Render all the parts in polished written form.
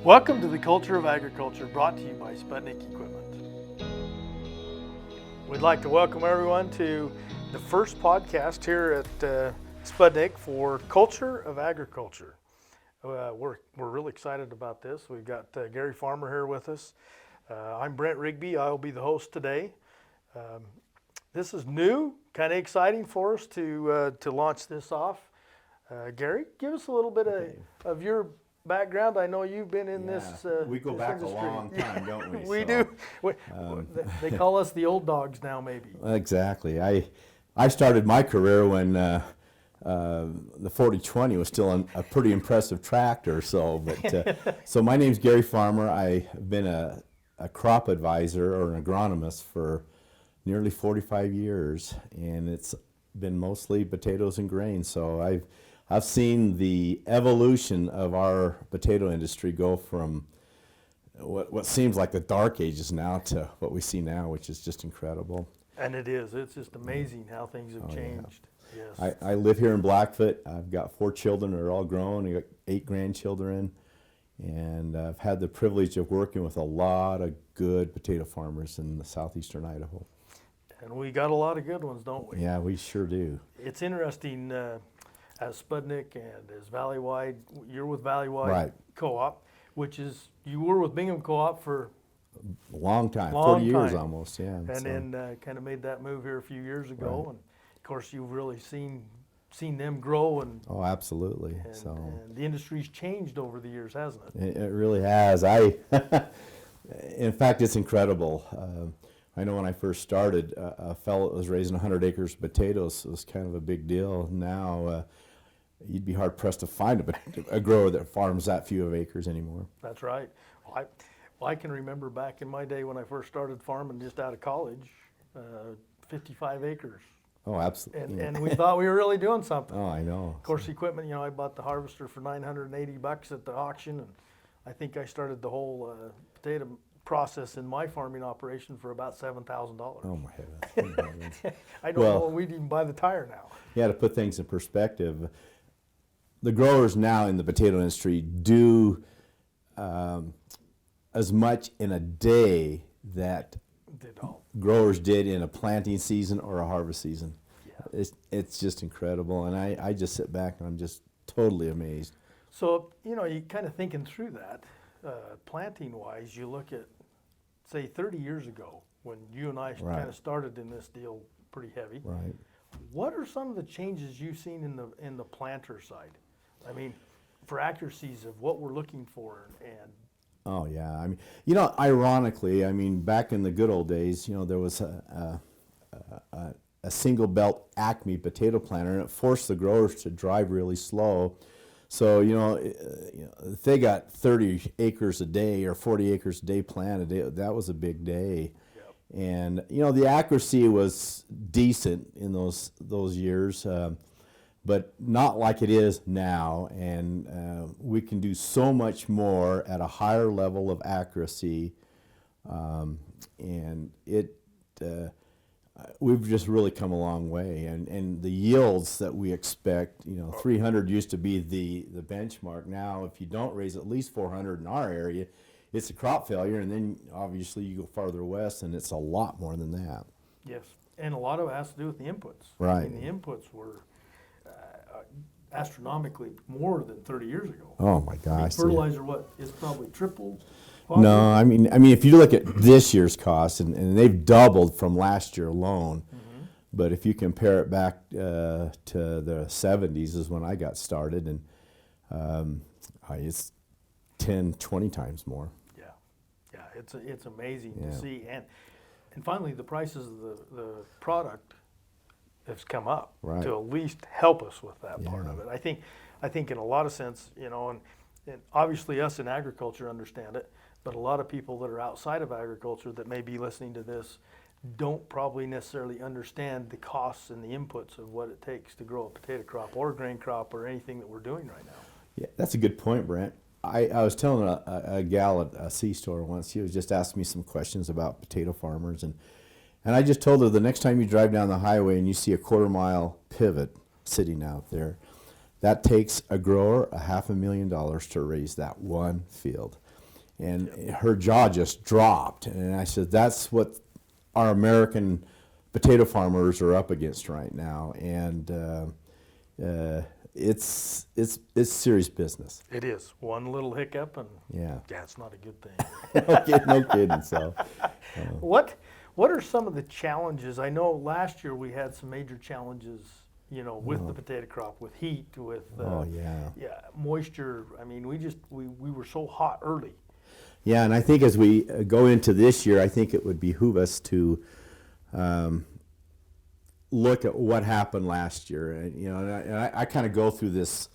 Welcome to the Culture of Agriculture, brought to you by Sputnik Equipment. We'd like to welcome everyone to the first podcast here at Sputnik for Culture of Agriculture. We're really excited about this. We've got Gary Farmer here with us. I'm Brent Rigby. I'll be the host today. This is new, kind of exciting for us to launch this off. Gary, give us a little bit of your background. I know you've been in this we go this back industry. a long time, don't we? We do. They call us the old dogs now, maybe. Exactly. I started my career when the 4020 was still a pretty impressive tractor. So my name's Gary Farmer. I've been a crop advisor or an agronomist for nearly 45 years, and it's been mostly potatoes and grain. So I've seen the evolution of our potato industry go from what seems like the dark ages now to what we see now, which is just incredible. And it is. It's just amazing how things have changed. Yeah. Yes. I live here in Blackfoot. I've got 4 children that are all grown. I've got 8 grandchildren. And I've had the privilege of working with a lot of good potato farmers in the southeastern Idaho. And we got a lot of good ones, don't we? Yeah, we sure do. It's interesting, as Sputnik and as Valleywide, you're with Valleywide Right. Co-op, which is, you were with Bingham Co-op for A long time, Long 40 years time. almost, yeah. and then kind of made that move here a few years ago. Right. And of course, you've really seen them grow, and Oh, absolutely. and the industry's changed over the years, hasn't it? It really has. In fact, it's incredible. I know when I first started, a fellow that was raising 100 acres of potatoes was kind of a big deal. Now, you'd be hard pressed to find a grower that farms that few of acres anymore. That's right. Well, I can remember back in my day when I first started farming just out of college, 55 acres. Oh, absolutely. And we thought we were really doing something. Oh, I know. Of course, equipment, I bought the harvester for $980 at the auction, and I think I started the whole potato process in my farming operation for about $7,000. Oh, my heavens. I don't know, we'd even buy the tire now. Yeah, to put things in perspective, the growers now in the potato industry do as much in a day that growers did in a planting season or a harvest season. Yeah. It's just incredible, and I just sit back and I'm just totally amazed. So, you kind of thinking through that, planting-wise, you look at, say, 30 years ago, when you and I Right. kind of started in this deal pretty heavy. Right. What are some of the changes you've seen in the planter side? I mean, for accuracies of what we're looking for, and Oh, yeah. I mean, ironically, back in the good old days, there was a single belt Acme potato planter, and it forced the growers to drive really slow. So, if they got 30 acres a day or 40 acres a day planted, that was a big day. Yep. And, the accuracy was decent in those years, but not like it is now. And we can do so much more at a higher level of accuracy. And we've just really come a long way, and the yields that we expect, 300 used to be the benchmark. Now, if you don't raise at least 400 in our area, it's a crop failure, and then obviously you go farther west, and it's a lot more than that. yes, and a lot of it has to do with the inputs. Right. I mean, the inputs were astronomically more than 30 years ago. Oh my gosh! Fertilizer, it's probably tripled. No, I mean, if you look at this year's costs, and they've doubled from last year alone, but if you compare it back to the 70s is when I got started, and it's 10, 20 times more. Yeah, it's amazing Yeah. to see, and finally the prices of the product has come up Right. to at least help us with that part Yeah. of it. I think in a lot of sense, and obviously us in agriculture understand it. But a lot of people that are outside of agriculture that may be listening to this don't probably necessarily understand the costs and the inputs of what it takes to grow a potato crop or a grain crop or anything that we're doing right now. Yeah, that's a good point, Brent. I was telling a gal at a C-store once, she was just asking me some questions about potato farmers, and I just told her the next time you drive down the highway and you see a quarter-mile pivot sitting out there, that takes a grower $500,000 to raise that one field. And her jaw just dropped. And I said, that's what our American potato farmers are up against right now. And it's serious business. It is. One little hiccup and Yeah. it's not a good thing. No kidding. So, What are some of the challenges? I know last year we had some major challenges, with the potato crop, with heat, with moisture. I mean, we were so hot early. yeah, and I think as we go into this year, I think it would behoove us to look at what happened last year. And I kind of go through this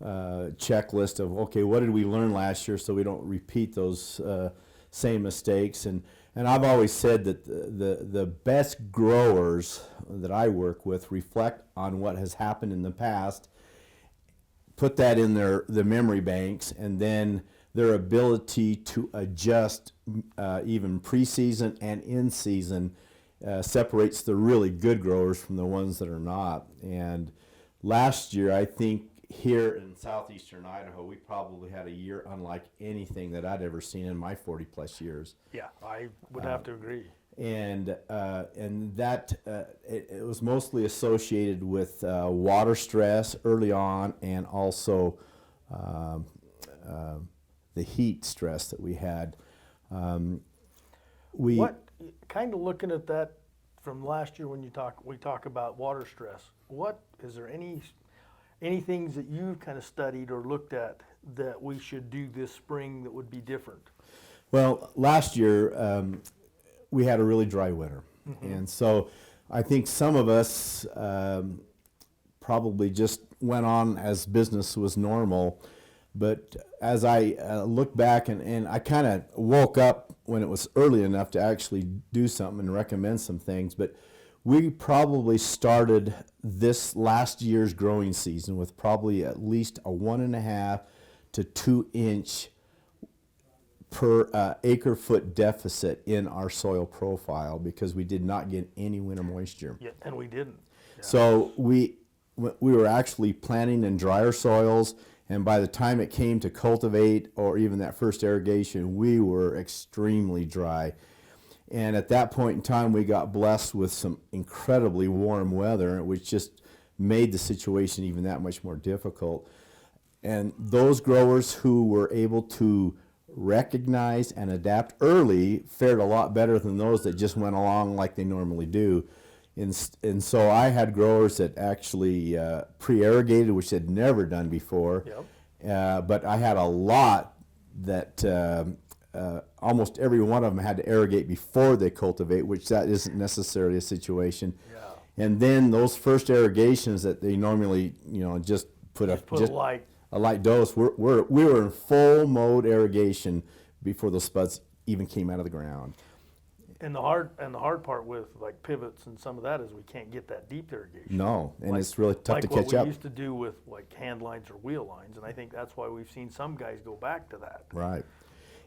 checklist of, okay, what did we learn last year so we don't repeat those same mistakes. And I've always said that the best growers that I work with reflect on what has happened in the past, put that in the memory banks, and then their ability to adjust even preseason and in season separates the really good growers from the ones that are not. And last year, I think here in southeastern Idaho, we probably had a year unlike anything that I'd ever seen in my 40 plus years. Yeah, I would have to agree. And that it was mostly associated with water stress early on, and also the heat stress that we had. What kind of looking at that from last year when we talk about water stress? What is there any things that you've kind of studied or looked at that we should do this spring that would be different? Well, last year we had a really dry winter, and so I think some of us probably just went on as business was normal. But as I look back and I kind of woke up when it was early enough to actually do something and recommend some things, but we probably started this last year's growing season with probably at least a 1.5 to 2 inch per acre foot deficit in our soil profile because we did not get any winter moisture. Yeah, and we didn't. Yeah. So we were actually planting in drier soils, and by the time it came to cultivate or even that first irrigation, we were extremely dry. And at that point in time, we got blessed with some incredibly warm weather, which just made the situation even that much more difficult. And those growers who were able to recognize and adapt early fared a lot better than those that just went along like they normally do. And so I had growers that actually pre-irrigated, which they'd never done before. Yep. But I had a lot that almost every one of them had to irrigate before they cultivate, which that isn't necessarily a situation. Yeah. And then those first irrigations that they normally, just put a light dose, we were in full mode irrigation before those spuds even came out of the ground. And the hard part with like pivots and some of that is we can't get that deep irrigation. No, and it's really tough to catch like what up. we used to do with like hand lines or wheel lines, and I think that's why we've seen some guys go back to that. Right,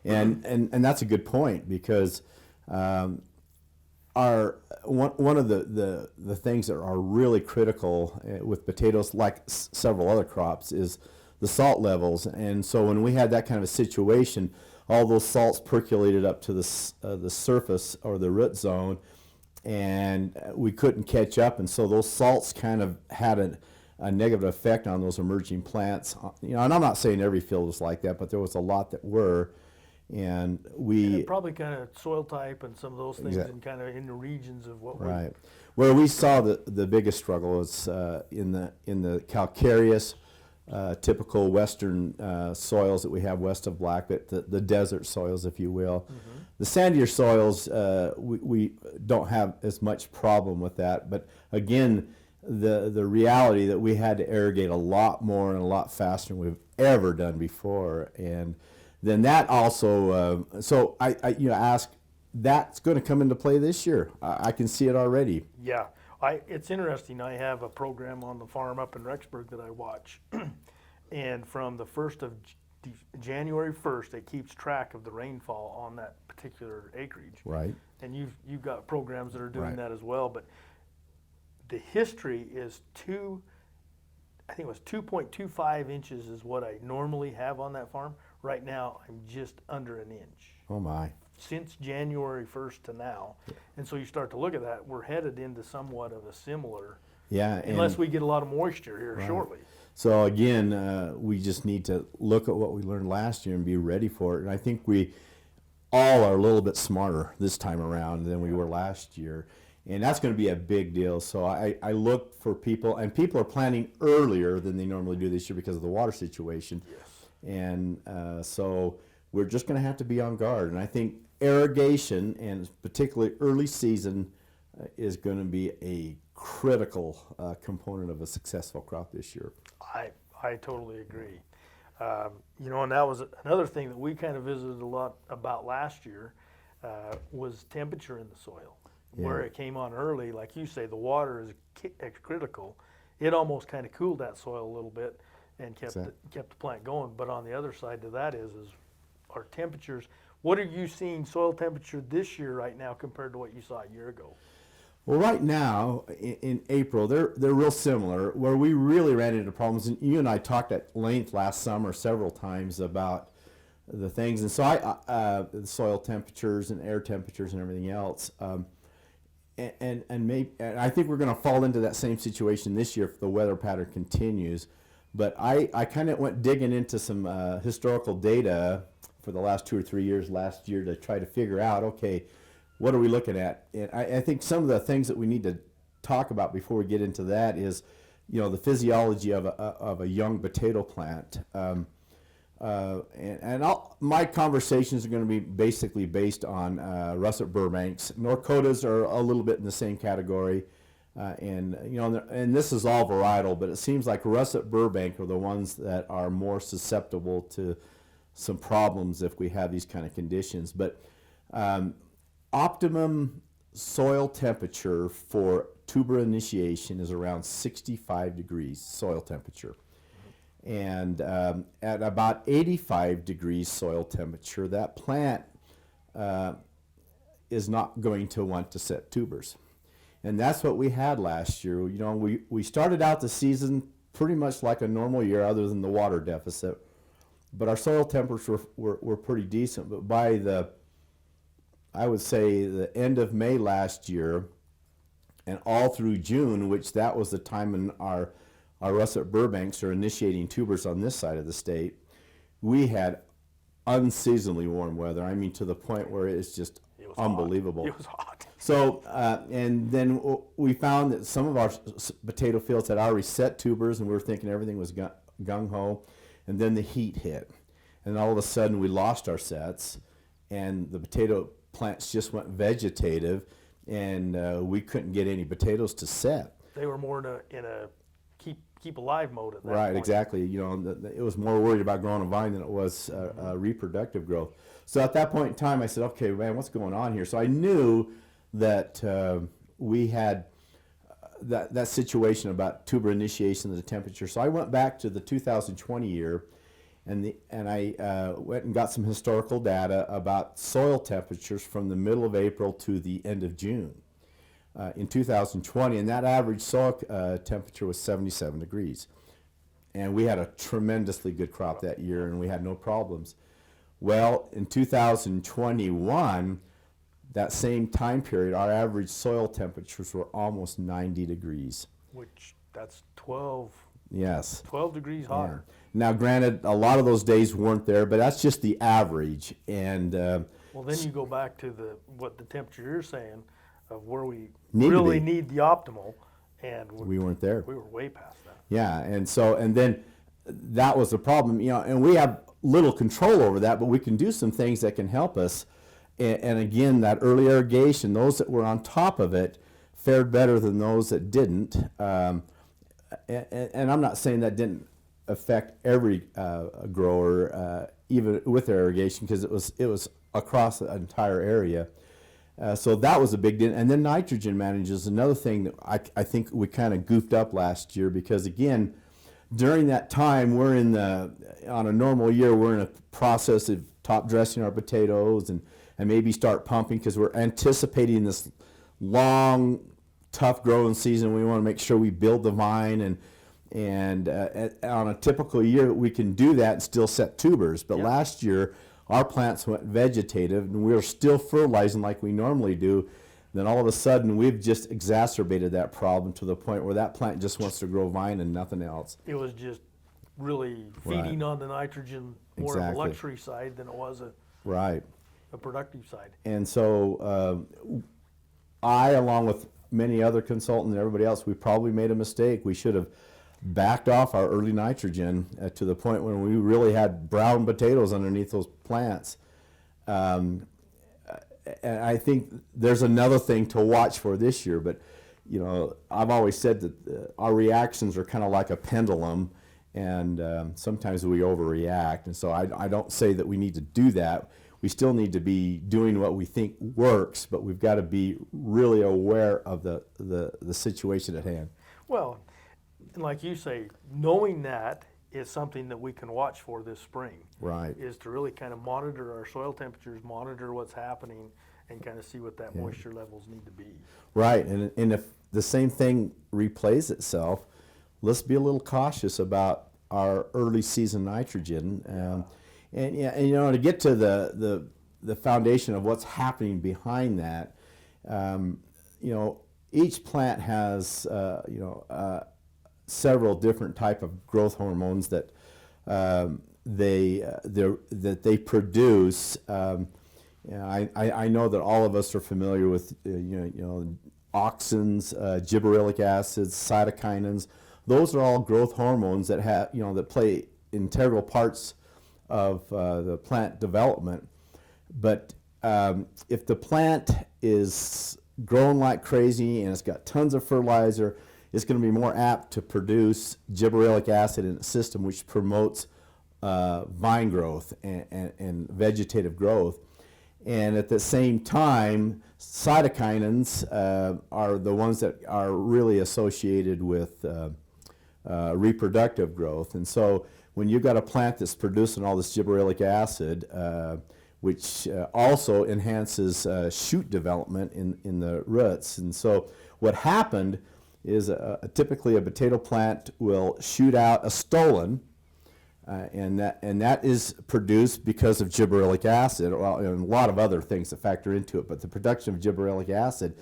and that's a good point because one of the things that are really critical with potatoes, like several other crops, is the salt levels. And so when we had that kind of a situation, all those salts percolated up to the surface or the root zone, and we couldn't catch up. And so those salts kind of had a negative effect on those emerging plants. And I'm not saying every field was like that, but there was a lot that were. And it probably kind of soil type and some of those things, and kind of in the regions of what right. Where we saw the biggest struggle was in the calcareous, typical western soils that we have west of Blackfoot, the desert soils, if you will. Mm-hmm. The sandier soils, we don't have as much problem with that. But again, the reality that we had to irrigate a lot more and a lot faster than we've ever done before. And then that also, so I ask, that's going to come into play this year. I can see it already. Yeah. It's interesting. I have a program on the farm up in Rexburg that I watch, and from the 1st of January 1st, it keeps track of the rainfall on that particular acreage. Right. And you've got programs that are doing right. that as well. But the history is too I think it was 2.25 inches is what I normally have on that farm. Right now, I'm just under an inch Oh my. since January 1st to now. And so you start to look at that, we're headed into somewhat of a similar, Yeah. unless we get a lot of moisture here shortly. So again, we just need to look at what we learned last year and be ready for it. And I think we all are a little bit smarter this time around than we were last year. And that's going to be a big deal. So I look for people, and people are planning earlier than they normally do this year because of the water situation. Yes. And so we're just going to have to be on guard. And I think irrigation, and particularly early season, is going to be a critical component of a successful crop this year. I totally agree. You know, and that was another thing that we kind of visited a lot about last year, was temperature in the soil. Yeah. Where it came on early, like you say, the water is critical. It almost kind of cooled that soil a little bit and kept the plant going. But on the other side to that is our temperatures. What are you seeing soil temperature this year right now compared to what you saw a year ago? Well, right now in April, they're real similar. Where we really ran into problems, and you and I talked at length last summer several times about the things, and so the soil temperatures and air temperatures and everything else. And I think we're going to fall into that same situation this year if the weather pattern continues. But I kind of went digging into some historical data for the last 2 or 3 years last year to try to figure out, okay, what are we looking at? And I think some of the things that we need to talk about before we get into that is, you know, the physiology of a young potato plant. My conversations are going to be basically based on russet Burbanks. Norcotas are a little bit in the same category, and you know, and this is all varietal, but it seems like russet Burbank are the ones that are more susceptible to some problems if we have these kind of conditions. But optimum soil temperature for tuber initiation is around 65 degrees soil temperature. And at about 85 degrees soil temperature, that plant is not going to want to set tubers. And that's what we had last year. You know, we started out the season pretty much like a normal year other than the water deficit. But our soil temperatures were pretty decent. But by I would say the end of May last year and all through June, which that was the time when our russet Burbanks are initiating tubers on this side of the state, we had unseasonably warm weather. I mean, to the point where it's just unbelievable. Hot. It was hot. So, and then we found that some of our potato fields had already set tubers, and we were thinking everything was gung-ho. And then the heat hit. And all of a sudden, we lost our sets, and the potato plants just went vegetative, and we couldn't get any potatoes to set. They were more in a keep alive mode at that Right, point. exactly. You know, it was more worried about growing a vine than it was reproductive growth. So at that point in time, I said, okay, man, what's going on here? So I knew that we had that situation about tuber initiation of the temperature. So I went back to the 2020 year, and I went and got some historical data about soil temperatures from the middle of April to the end of June. In 2020, and that average soil temperature was 77 degrees. And we had a tremendously good crop that year, and we had no problems. Well, in 2021, that same time period, our average soil temperatures were almost 90 degrees. Which, that's 12 Yes. 12 degrees hotter. Yeah. Now, granted, a lot of those days weren't there, but that's just the average. And Well, then you go back to what the temperature you're saying of where we Need to really be. need the optimal, and we weren't there. we were way past that. Yeah, and then that was the problem, you know, and we have little control over that, but we can do some things that can help us. And again, that early irrigation, those that were on top of it fared better than those that didn't. And I'm not saying that didn't affect every grower, even with their irrigation, because it was across the entire area. So that was a big deal. And then nitrogen management is another thing that I think we kind of goofed up last year, because again, during that time, on a normal year, we're in a process of top dressing our potatoes and maybe start pumping, because we're anticipating this long, tough growing season. We want to make sure we build the vine, And on a typical year, we can do that and still set tubers. But Yep. last year, our plants went vegetative, and we were still fertilizing like we normally do. Then all of a sudden, we've just exacerbated that problem to the point where that plant just wants to grow vine and nothing else. It was just really feeding on the nitrogen more of a Exactly. luxury side than it was Right. a productive side. And so I, along with many other consultants and everybody else, we probably made a mistake. We should have backed off our early nitrogen to the point when we really had brown potatoes underneath those plants. And I think there's another thing to watch for this year, but you know, I've always said that our reactions are kind of like a pendulum, and sometimes we overreact. And so I don't say that we need to do that. We still need to be doing what we think works, but we've got to be really aware of the situation at hand. Well, and like you say, knowing that is something that we can watch for this spring. Right. Is to really kind of monitor our soil temperatures, monitor what's happening, and kind of see what that moisture levels need to be. Right, and if the same thing replays itself, let's be a little cautious about our early season nitrogen. And you know, to get to the foundation of what's happening behind that, you know, each plant has several different type of growth hormones that they produce. I know that all of us are familiar with auxins, gibberellic acids, cytokinins. Those are all growth hormones that have that play integral parts of the plant development. But if the plant is growing like crazy and it's got tons of fertilizer, it's going to be more apt to produce gibberellic acid in its system, which promotes vine growth and vegetative growth. And at the same time, cytokinins are the ones that are really associated with reproductive growth. And so when you've got a plant that's producing all this gibberellic acid, which also enhances shoot development in the roots. And so what happened is typically a potato plant will shoot out a stolon, and that is produced because of gibberellic acid, and a lot of other things that factor into it, but the production of gibberellic acid.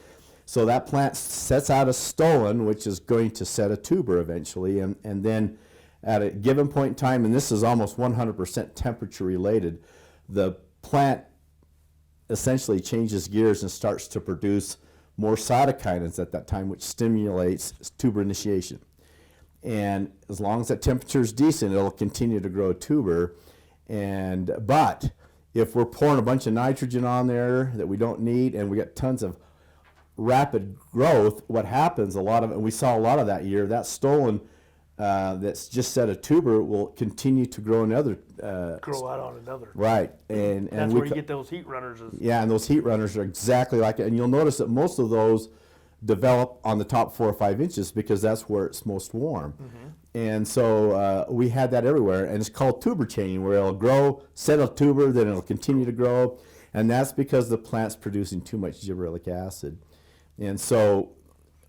So that plant sets out a stolon, which is going to set a tuber eventually, and then at a given point in time, and this is almost 100% temperature related, the plant essentially changes gears and starts to produce more cytokinins at that time, which stimulates tuber initiation. And as long as that temperature is decent, it'll continue to grow a tuber. But if we're pouring a bunch of nitrogen on there that we don't need, and we got tons of rapid growth, what happens and we saw a lot of that year, that stolon that's just set a tuber will continue to grow another. Grow out on another. Right. And that's where you get those heat runners. Yeah, and those heat runners are exactly like it. And you'll notice that most of those develop on the top 4 or 5 inches because that's where it's most warm. Mm-hmm. And so we had that everywhere, and it's called tuber chaining, where it'll grow, set a tuber, then it'll continue to grow, and that's because the plant's producing too much gibberellic acid. And so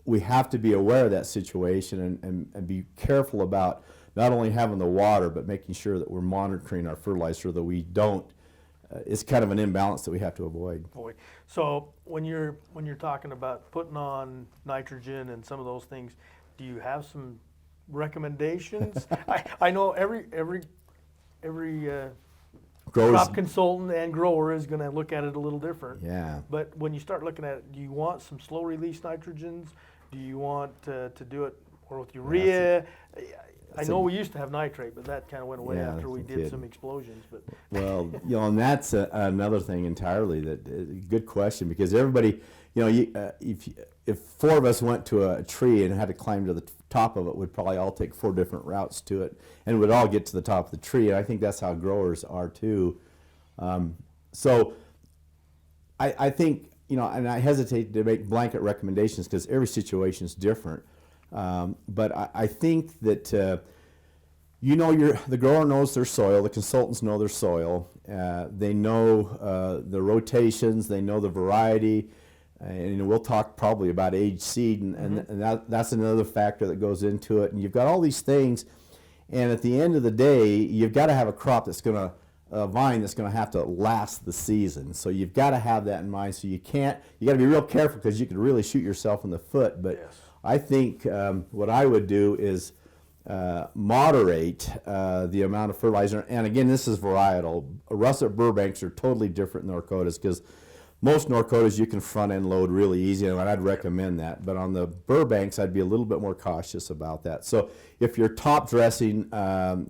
we have to be aware of that situation and be careful about not only having the water, but making sure that we're monitoring our fertilizer so that we don't. It's kind of an imbalance that we have to avoid. So when you're talking about putting on nitrogen and some of those things, do you have some recommendations? I know every crop consultant and grower is going to look at it a little different. Yeah. But when you start looking at it, do you want some slow release nitrogens? Do you want to do it or with urea? I know we used to have nitrate, but that kind of went away after we did some explosions. But well, and that's another thing entirely. Good question, because everybody, if 4 of us went to a tree and had to climb to the top of it, we'd probably all take 4 different routes to it, and we'd all get to the top of the tree. And I think that's how growers are too. So I think, and I hesitate to make blanket recommendations because every situation is different. But I think that the grower knows their soil, the consultants know their soil, they know the rotations, they know the variety, And we'll talk probably about aged seed, and that's another factor that goes into it. And you've got all these things, and at the end of the day, you've got to have a crop that's going to, a vine that's going to have to last the season. So you've got to have that in mind. So you got to be real careful, because you could really shoot yourself in the foot. But Yes. I think what I would do is moderate the amount of fertilizer. And again, this is varietal. Russet Burbanks are totally different than Norcotas, because most Norcotas you can front end load really easy, and I'd recommend that. But on the Burbanks, I'd be a little bit more cautious about that. So if you're top dressing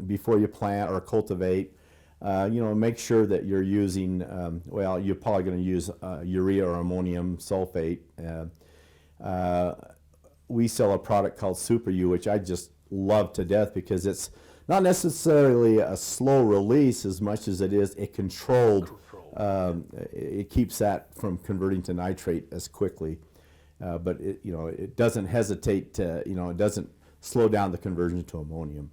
before you plant or cultivate, make sure that you're using, you're probably going to use urea or ammonium sulfate. We sell a product called Super U, which I just love to death, because it's not necessarily a slow release as much as it is a controlled. It keeps that from converting to nitrate as quickly, but it doesn't hesitate to, it doesn't slow down the conversion to ammonium,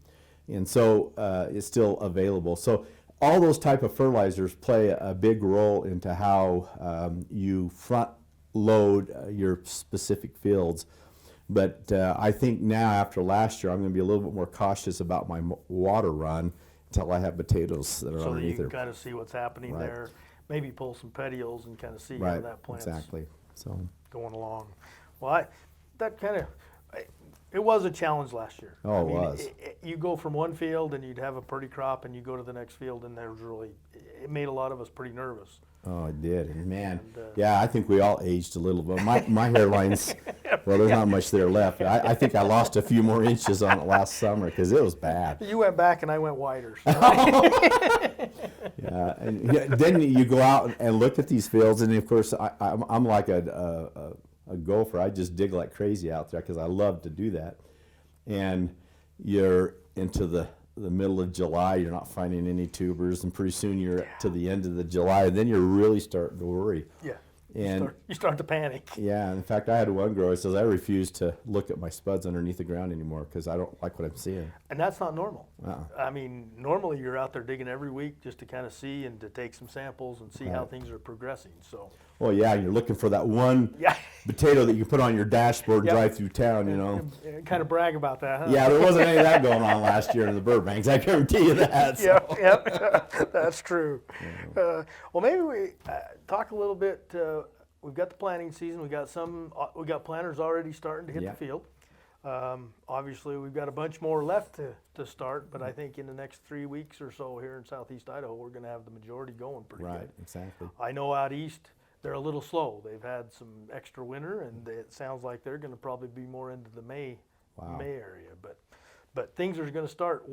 and so it's still available. So all those type of fertilizers play a big role into how you front load your specific fields. But I think now, after last year, I'm going to be a little bit more cautious about my water run until I have potatoes that are So that you underneath can there. kind of see what's happening Right. there. Maybe pull some petioles and kind of see how Right, that plant's exactly. So going along. Well, it was a challenge last year. Oh, it was. You go from one field and you'd have a pretty crop, and you go to the next field, and it made a lot of us pretty nervous. oh, it did, and man, And, yeah, I think we all aged a little bit. My hairline's, well, there's not much there left. I think I lost a few more inches on it last summer, because it was bad. You went back and I went wider. So. Yeah, and then you go out and look at these fields, and of course I'm like a gopher. I just dig like crazy out there, because I love to do that. And you're into the middle of July, you're not finding any tubers, and pretty soon you're to the end of the July, and then you're really starting to worry. Yeah. And You start to panic. yeah, in fact, I had one grower who says, I refuse to look at my spuds underneath the ground anymore, because I don't like what I'm seeing. And that's not normal. Uh-uh. I mean, normally you're out there digging every week just to kind of see and to take some samples and see how Right. things are progressing. So, Well, yeah, you're looking for that one yeah. potato that you can put on your dashboard and Yep. drive through town, And kind of brag about that, huh? Yeah, there wasn't any of that going on last year in the Burbanks, I guarantee you that. So. Yep, that's true. Well, maybe we talk a little bit. We've got the planting season. We got planters already starting to hit Yeah. the field. Obviously, we've got a bunch more left to start, but I think in the next 3 weeks or so here in southeast Idaho, we're going to have the majority going pretty Right, good. exactly. I know out east they're a little slow. They've had some extra winter, and it sounds like they're going to probably be more into the May area. But things are going to start.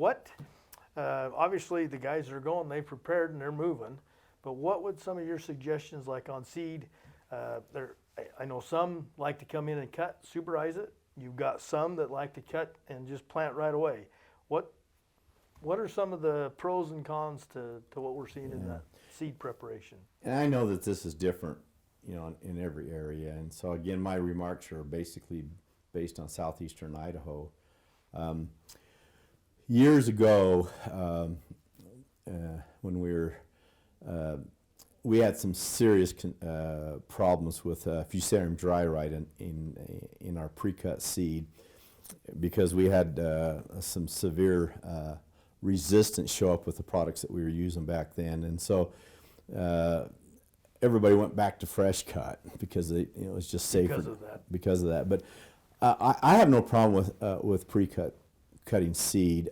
Obviously the guys that are going, they've prepared and they're moving. But what would some of your suggestions, like on seed? I know some like to come in and cut, superize it. You've got some that like to cut and just plant right away. What are some of the pros and cons to what we're seeing in that seed preparation? And I know that this is different, in every area. And so again, my remarks are basically based on southeastern Idaho. Years ago, when we had some serious problems with Fusarium dry rot in our pre-cut seed, because we had some severe resistance show up with the products that we were using back then, and so everybody went back to fresh cut because it was just safer because of that. But I have no problem with pre-cut cutting seed.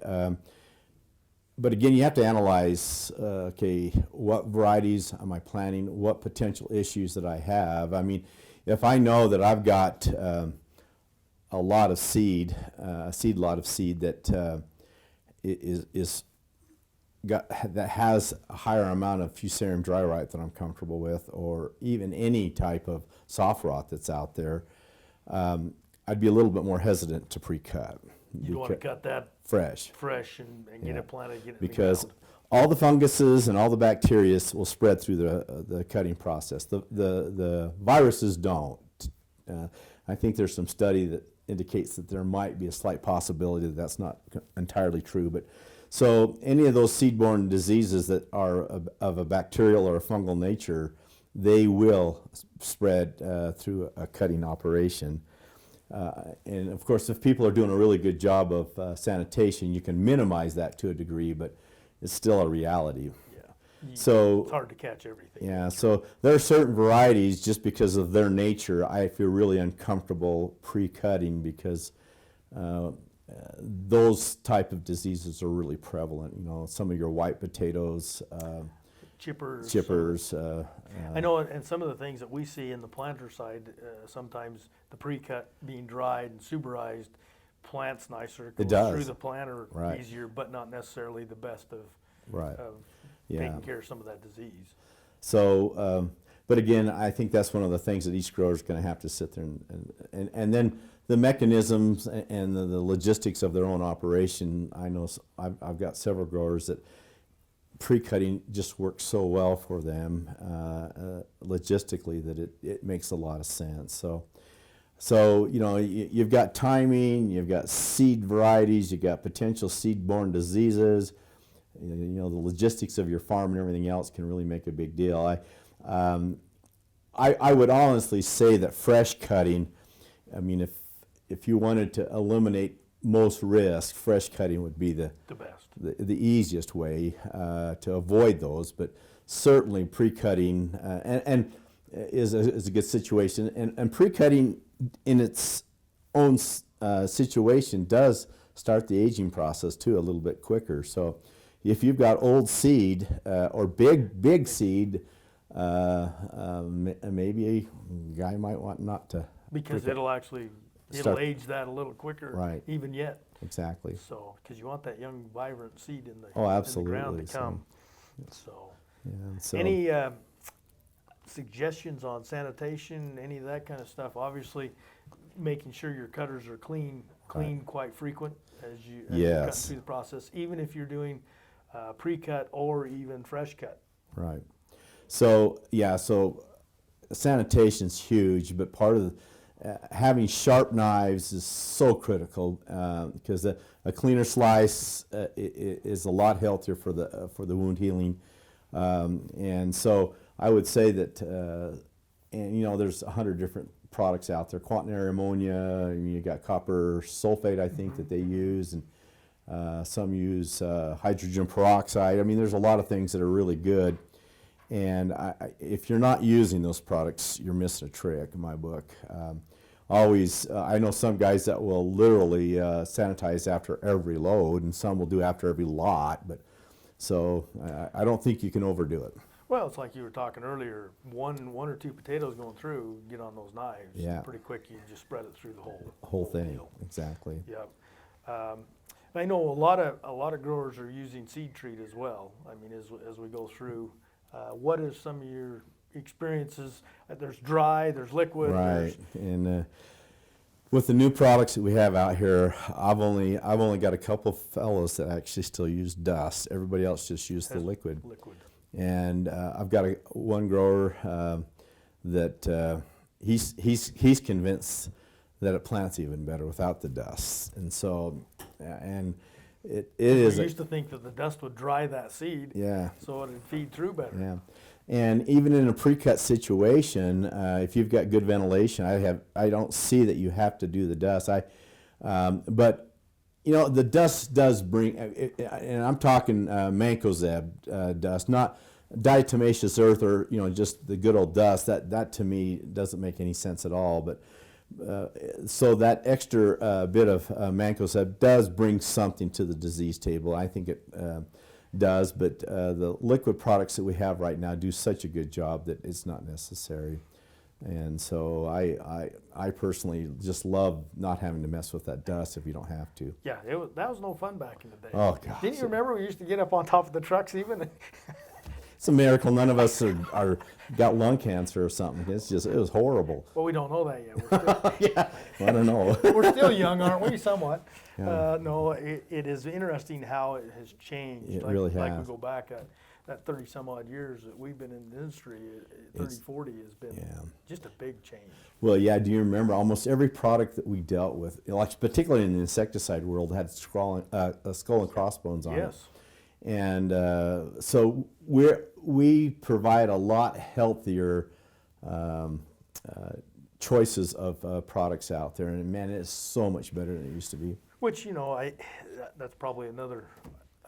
But again, you have to analyze, what varieties am I planting? What potential issues that I have? I mean, if I know that I've got a lot of seed, a lot of seed that that has a higher amount of Fusarium dry rot than I'm comfortable with, or even any type of soft rot that's out there, I'd be a little bit more hesitant to pre-cut. You want to cut that fresh and get it planted, get it because in the ground. all the funguses and all the bacteria will spread through the cutting process. The viruses don't. I think there's some study that indicates that there might be a slight possibility that that's not entirely true. But so any of those seed-borne diseases that are of a bacterial or a fungal nature, they will spread through a cutting operation. And of course, if people are doing a really good job of sanitation, you can minimize that to a degree, but it's still a reality. So it's hard to catch everything. yeah, so there are certain varieties, just because of their nature, I feel really uncomfortable pre-cutting, because those type of diseases are really prevalent. You know, some of your white potatoes, chippers. I know, and some of the things that we see in the planter side, sometimes the pre-cut being dried and suberized, plants nicer, It does. through the planter Right. easier, but not necessarily the best of Right. Yeah. taking care of some of that disease. So, but again, I think that's one of the things that each grower is going to have to sit there and then the mechanisms and the logistics of their own operation. I know I've got several growers that pre-cutting just works so well for them logistically that it makes a lot of sense. So you know, you've got timing, you've got seed varieties, you've got potential seed-borne diseases. You know, the logistics of your farm and everything else can really make a big deal. I would honestly say that fresh cutting, I mean, if you wanted to eliminate most risk, fresh cutting would be the best, the easiest way to avoid those. But certainly pre-cutting and is a good situation, and pre-cutting in its own situation does start the aging process too a little bit quicker. So if you've got old seed or big seed, maybe a guy might want not to. because it'll age that a little quicker, Right. even yet. Exactly. So, because you want that young, vibrant seed in the, Absolutely. in the ground to come. So, Yeah, so any suggestions on sanitation, any of that kind of stuff? Obviously, making sure your cutters are clean quite frequent as you cut Yes. through the process, even if you're doing pre-cut or even fresh cut. Right. So so sanitation's huge, but part of having sharp knives is so critical, because a cleaner slice is a lot healthier for the wound healing, and so I would say that, and you know, there's 100 different products out there. Quaternary ammonia, you got copper sulfate, I think, that they use, and some use hydrogen peroxide. I mean, there's a lot of things that are really good. And if you're not using those products, you're missing a trick in my book. I know some guys that will literally sanitize after every load, and some will do after every lot. But so I don't think you can overdo it. Well, it's like you were talking earlier. One or two potatoes going through, get on those knives. Yeah. Pretty quick, you just spread it through the Whole thing. deal. Exactly. Yep. I know a lot of growers are using seed treat as well. I mean, as we go through, what is some of your experiences? There's dry, there's liquid. Right. And with the new products that we have out here, I've only got a couple fellows that actually still use dust. Everybody else just uses the liquid. And I've got one grower that he's convinced that it plants even better without the dust. And so, and it is. We used to think that the dust would dry that seed, Yeah. so it'd feed through better. Yeah. And even in a pre-cut situation, if you've got good ventilation, I don't see that you have to do the dust. But you know, the dust does bring, and I'm talking mancozeb dust, not diatomaceous earth or, you know, just the good old dust. That to me doesn't make any sense at all. But so that extra bit of mancozeb does bring something to the disease table. I think it does, but the liquid products that we have right now do such a good job that it's not necessary. And so I personally just love not having to mess with that dust if you don't have to. Yeah, that was no fun back in the day. Oh, gosh. Didn't you remember we used to get up on top of the trucks even? It's a miracle none of us are got lung cancer or something. It was horrible. Well, we don't know that yet. We're still, Yeah, I don't know. we're still young, aren't we? Somewhat. Yeah. No, it is interesting how it has changed. It really Like has. we go back that 30 some odd years that we've been in the industry, 40 has been just a big change. Well, yeah. Do you remember almost every product that we dealt with, like particularly in the insecticide world, had skull and crossbones on it. Yes. And so we provide a lot healthier choices of products out there, and man, it's so much better than it used to be. Which, that's probably another,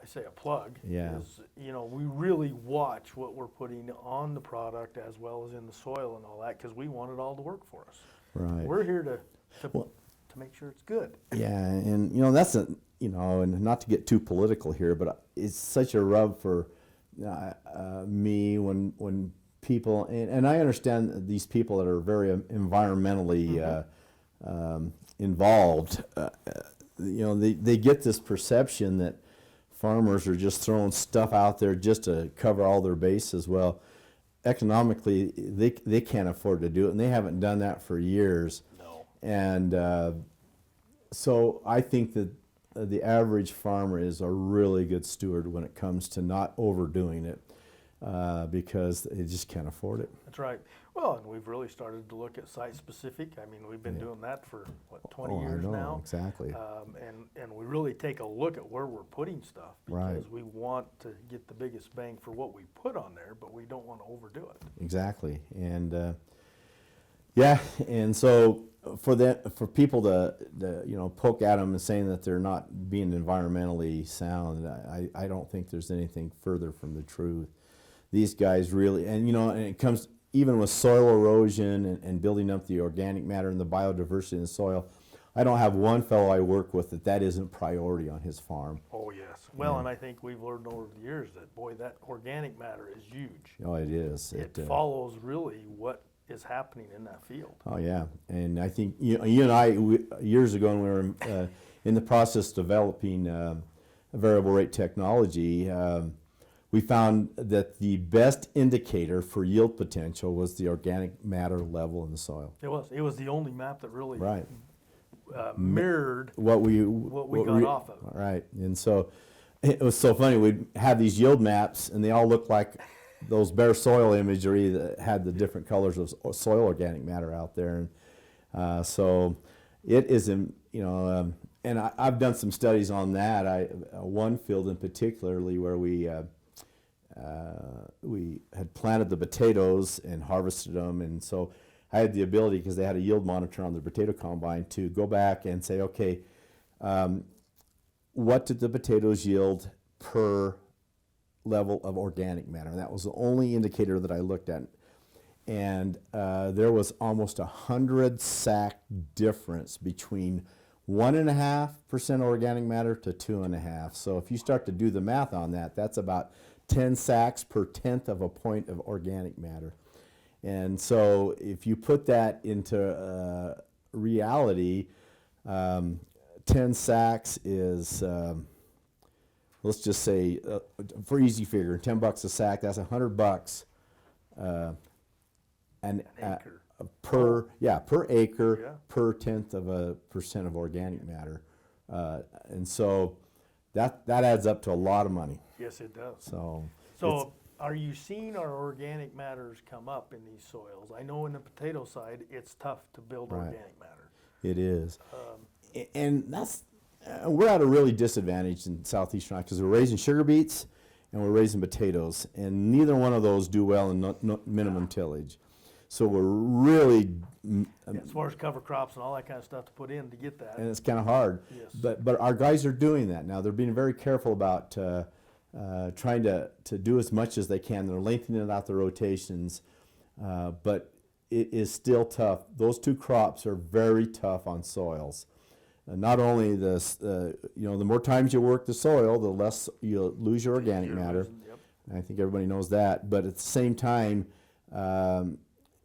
I say a plug. Yeah. Is, we really watch what we're putting on the product as well as in the soil and all that, because we want it all to work for us. Right. We're here to make sure it's good. Yeah, and that's and not to get too political here, but it's such a rub for me when people, and I understand these people that are very environmentally involved. They get this perception that farmers are just throwing stuff out there just to cover all their bases. Well, economically, they can't afford to do it, and they haven't done that for years. No. And so I think that the average farmer is a really good steward when it comes to not overdoing it, because they just can't afford it. That's right. Well, and we've really started to look at site-specific. I mean, we've been doing that for, 20 years I know, now? exactly. And we really take a look at where we're putting stuff, because Right. we want to get the biggest bang for what we put on there, but we don't want to overdo it. Exactly. And and so for people to poke at them and saying that they're not being environmentally sound, I don't think there's anything further from the truth. These guys really, and it comes even with soil erosion and building up the organic matter and the biodiversity in the soil. I don't have one fellow I work with that isn't priority on his farm. Oh, yes. Well, and I think we've learned over the years that, boy, that organic matter is huge. Oh, it is. It follows really what is happening in that field. Oh, yeah. And I think you and I, years ago when we were in the process of developing variable rate technology, we found that the best indicator for yield potential was the organic matter level in the soil. It was the only map that really Right. Mirrored what we got off of. Right. And so it was so funny. We'd have these yield maps, and they all looked like those bare soil imagery that had the different colors of soil organic matter out there. And so it is, and I've done some studies on that. One field in particularly where we had planted the potatoes and harvested them, and so I had the ability, because they had a yield monitor on the potato combine, to go back and say, okay, what did the potatoes yield per level of organic matter? And that was the only indicator that I looked at. And there was almost 100 sack difference between 1.5% organic matter to 2.5. So if you start to do the math on that, that's about 10 sacks per tenth of a point of organic matter. And so if you put that into reality, 10 sacks is, let's just say, for easy figure, $10 a sack, that's $100 An acre. per acre, Yeah. per tenth of a percent of organic matter. And so that adds up to a lot of money. Yes, it does. So Are you seeing our organic matters come up in these soils? I know in the potato side, it's tough to build Right. organic matter. it is. And that's, we're at a really disadvantage in southeastern Iowa, because we're raising sugar beets and we're raising potatoes, and neither one of those do well in minimum tillage. So we're really, As far as cover crops and all that kind of stuff to put in to get that. and it's kind of hard. Yes. But our guys are doing that now. They're being very careful about trying to do as much as they can. They're lengthening out the rotations, but it is still tough. Those two crops are very tough on soils. Not only the more times you work the soil, the less you lose your organic matter. Yep. I think everybody knows that. But at the same time,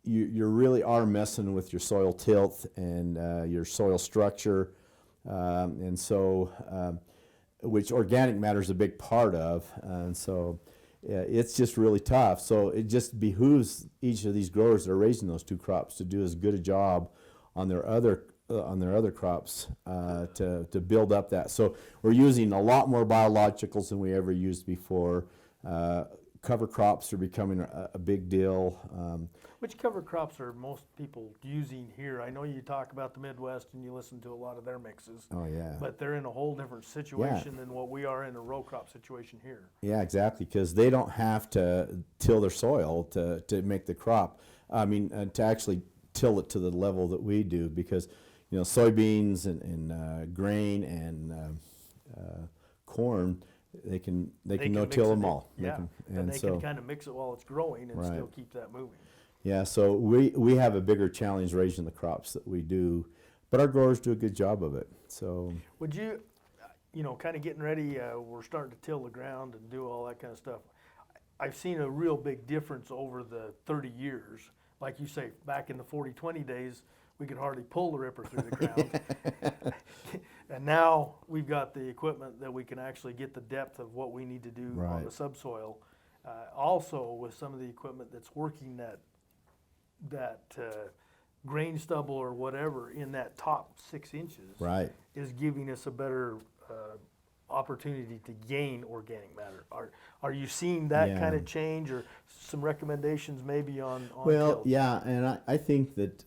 you really are messing with your soil tilth and your soil structure, and so which organic matter is a big part of. And so it's just really tough. So it just behooves each of these growers that are raising those two crops to do as good a job on their other crops to build up that. So we're using a lot more biologicals than we ever used before. cover crops are becoming a big deal. Which cover crops are most people using here? I know you talk about the Midwest and you listen to a lot of their mixes. Oh yeah. But they're in a whole different situation than what we are in a row crop situation here. Yeah, exactly, because they don't have to till their soil to make the crop. I mean, to actually till it to the level that we do, because soybeans and grain and corn, they can no-till them all. Yeah, and they can kind of mix it while it's growing and still keep that moving. Yeah, so we have a bigger challenge raising the crops that we do, but our growers do a good job of it. So would you, kind of getting ready, we're starting to till the ground and do all that kind of stuff. I've seen a real big difference over the 30 years. Like you say, back in the 40-20 days, we could hardly pull the ripper through the ground. And now we've got the equipment that we can actually get the depth of what we need to do on the subsoil. Also with some of the equipment that's working that grain stubble or whatever in that top 6 inches is giving us a better opportunity to gain organic matter. Are you seeing that kind of change, or some recommendations maybe on well, tills? yeah, and I think that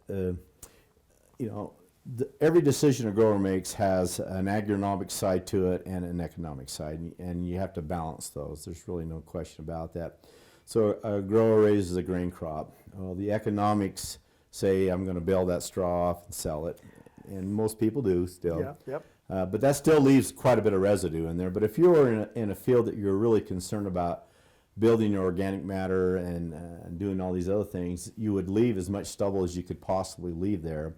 every decision a grower makes has an agronomic side to it and an economic side, and you have to balance those. There's really no question about that. So a grower raises a grain crop. Well, the economics say, I'm going to bale that straw off and sell it, and most people do still. Yeah, yep. But that still leaves quite a bit of residue in there. But if you're in a field that you're really concerned about building your organic matter and doing all these other things, you would leave as much stubble as you could possibly leave there.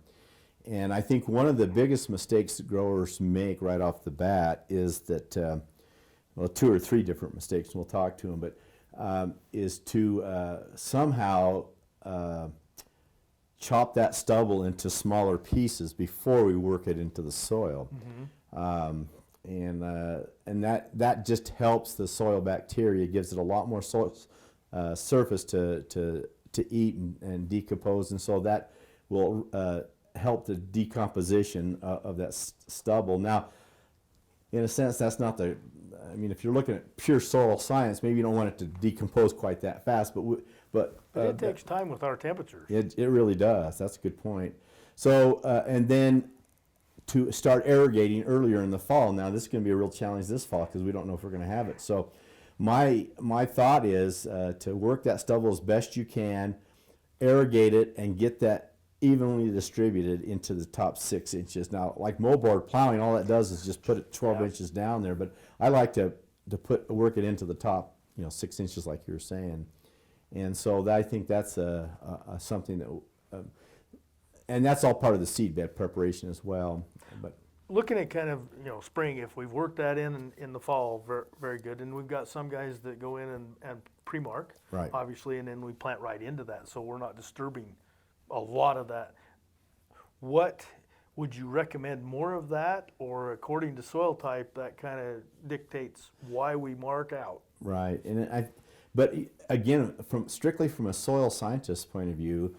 And I think one of the biggest mistakes that growers make right off the bat is that, 2 or 3 different mistakes, and we'll talk to them, but is to somehow chop that stubble into smaller pieces before we work it into the soil. And that just helps the soil bacteria, gives it a lot more soil surface to eat and decompose, and so that will help the decomposition of that stubble. Now, in a sense, that's not if you're looking at pure soil science, maybe you don't want it to decompose quite that fast, but it takes time with our temperatures. It really does. That's a good point. So, and then to start irrigating earlier in the fall. Now, this is going to be a real challenge this fall because we don't know if we're going to have it. So, my thought is to work that stubble as best you can, irrigate it, and get that evenly distributed into the top 6 inches. Now, like moldboard plowing, all that does is just put it 12 inches down there, but I like to work it into the top 6 inches like you were saying. And so I think that's something that, and that's all part of the seed bed preparation as well. But looking at kind of spring, if we've worked that in the fall, very, very good. And we've got some guys that go in and pre-mark, obviously, and then we plant right into that, so we're not disturbing a lot of that. What would you recommend, more of that, or according to soil type, that kind of dictates why we mark out? Right, but again, strictly from a soil scientist's point of view,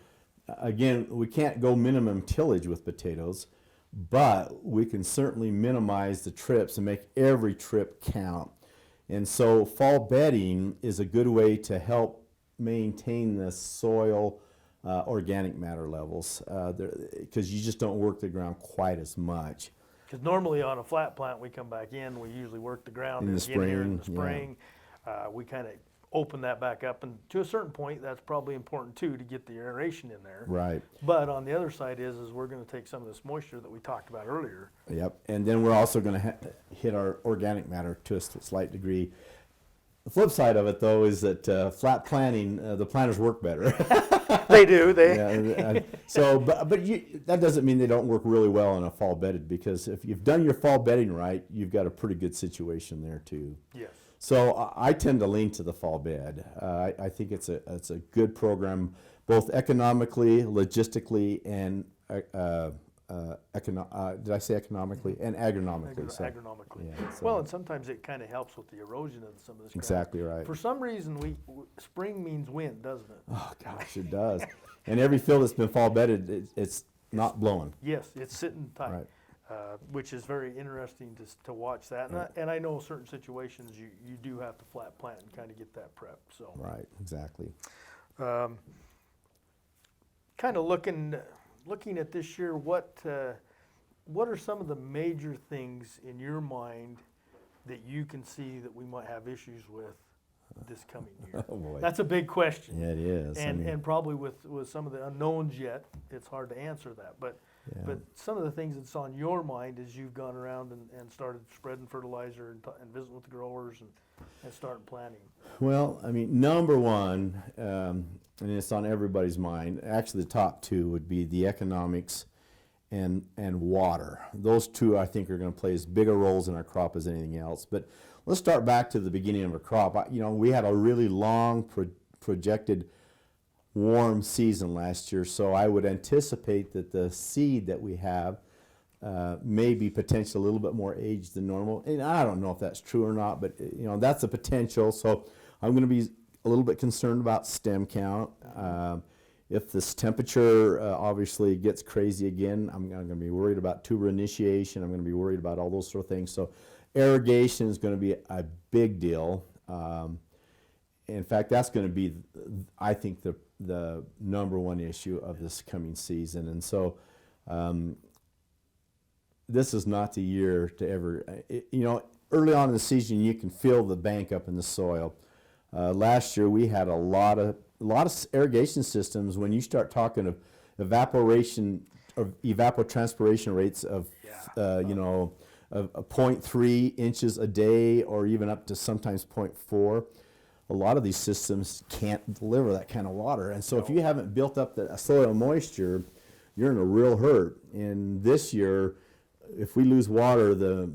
again, we can't go minimum tillage with potatoes, but we can certainly minimize the trips and make every trip count. And so fall bedding is a good way to help maintain the soil organic matter levels, because you just don't work the ground quite as much. Because normally on a flat plant, we come back in, we usually work the ground in the spring. We kind of open that back up, and to a certain point, that's probably important too, to get the aeration in there. Right. But on the other side is we're going to take some of this moisture that we talked about earlier. Yep, and then we're also going to hit our organic matter to a slight degree. The flip side of it, though, is that flat planting, the planters work better. They do. That doesn't mean they don't work really well in a fall bedded, because if you've done your fall bedding right, you've got a pretty good situation there too. Yes. So I tend to lean to the fall bed. I think it's a good program, both economically, logistically, and did I say economically? And agronomically. Agronomically. Yeah, well, and sometimes it kind of helps with the erosion of some of this ground. Exactly right. For some reason, spring means wind, doesn't it? Oh gosh, it does. And every field that's been fall bedded, it's not blowing. Yes, it's sitting tight. Right. which is very interesting to watch that. And I know certain situations you do have to flat plant and kind of get that prep. So Right, exactly. kind of looking at this year, what are some of the major things in your mind that you can see that we might have issues with this coming year? Oh boy. That's a big question. Yeah, it is. And probably with some of the unknowns yet, it's hard to answer that. But some of the things that's on your mind as you've gone around and started spreading fertilizer and visiting with the growers and starting planting. Well, I mean, number one, and it's on everybody's mind, actually the top two would be the economics and water. Those two, I think, are going to play as big a roles in our crop as anything else. But let's start back to the beginning of a crop. We had a really long projected warm season last year, so I would anticipate that the seed that we have may be potentially a little bit more aged than normal. And I don't know if that's true or not, but that's a potential. So I'm going to be a little bit concerned about stem count. If this temperature obviously gets crazy again, I'm going to be worried about tuber initiation. I'm going to be worried about all those sort of things. So irrigation is going to be a big deal. In fact, that's going to be, I think, the number one issue of this coming season. And so this is not the year to ever, early on in the season, you can feel the bank up in the soil. Last year, we had a lot of irrigation systems. When you start talking of evaporation or evapotranspiration rates of, of 0.3 inches a day, or even up to sometimes 0.4, a lot of these systems can't deliver that kind of water. And so if you haven't built up the soil moisture, you're in a real hurt. And this year, if we lose water the